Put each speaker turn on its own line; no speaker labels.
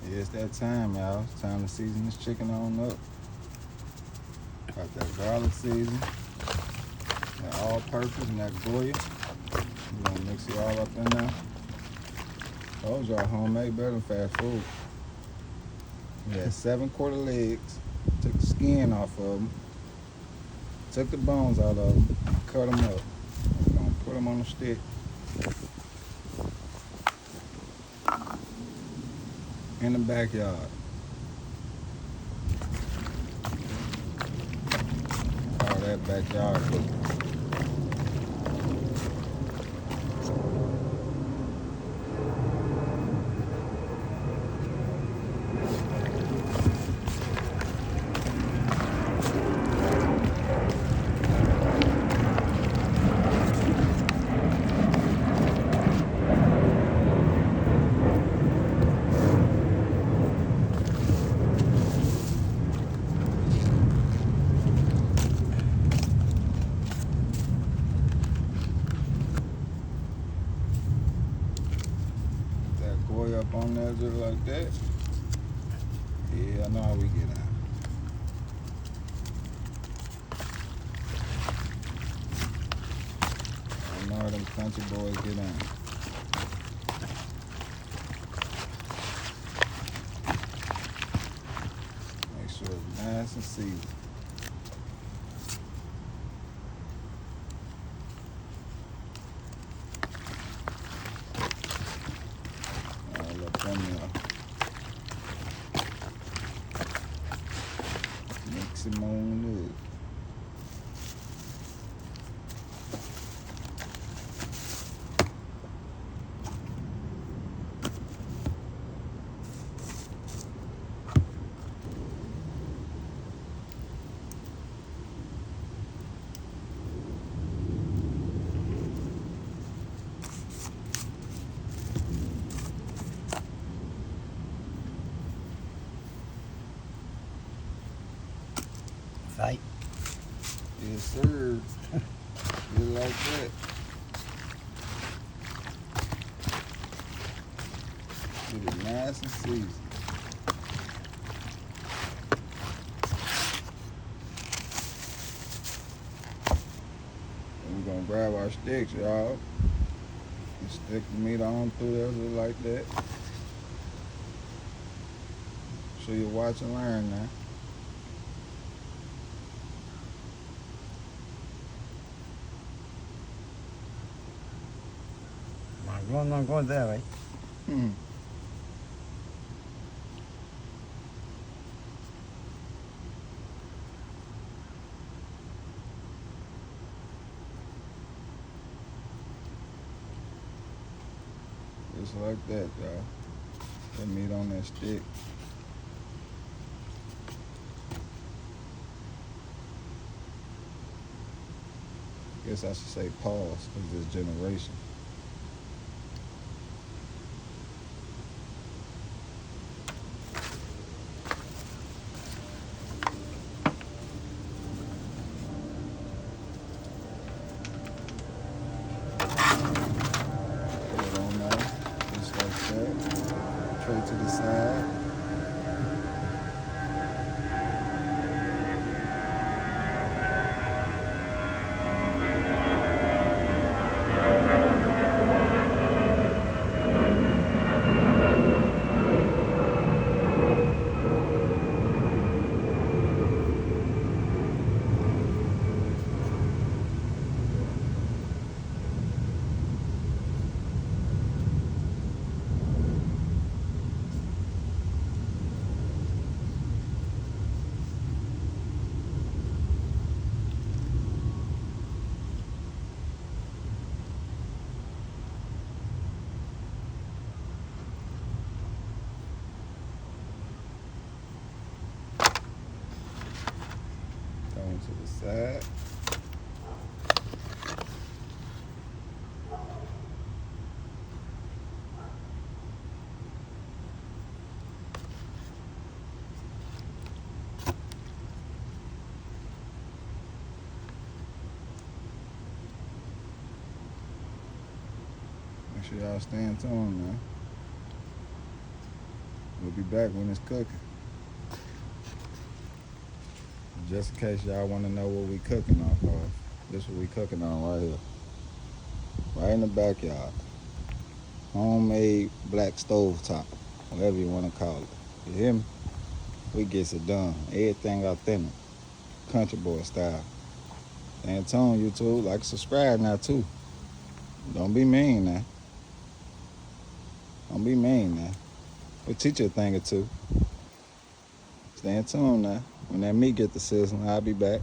Yeah, it's that time, y'all. It's time to season this chicken on up. Got that garlic season, that all-purpose, and that Goya. We're gonna mix it all up in there. Told y'all, homemade better than fast food. We had 7 quarter legs. Took the skin off of them. Took the bones out of them. Cut them up. We're gonna put them on the stick. In the backyard. All that backyard cooking. Goya up on there just like that. Yeah, I know how we get out. I know how them country boys get on. Make sure it's nice and seasoned. All up in there. Mix them on up.
Fight.
Yes, sir. Just like that. Get it nice and seasoned. And we're gonna grab our sticks, y'all, and stick the meat on through there just like that. So you watch and learn now.
No go there, right?
Hmm. Just like that, y'all. That meat on that stick. Guess I should say pause, because this generation. Put it on there, just like that. Tray to the side. Going to the side. Make sure y'all stand tuned now. We'll be back when it's cooking. Just in case y'all want to know what we cooking off of, this is what we cooking on right here. Right in the backyard. Homemade black stove top, whatever you want to call it. You hear me? We gets it done. Everything authentic. Country boy style. Stay tuned, YouTube. Like, subscribe now, too. Don't be mean now. Don't be mean now. We'll teach you a thing or two. Stay tuned now. When that meat get the sizzling, I'll be back.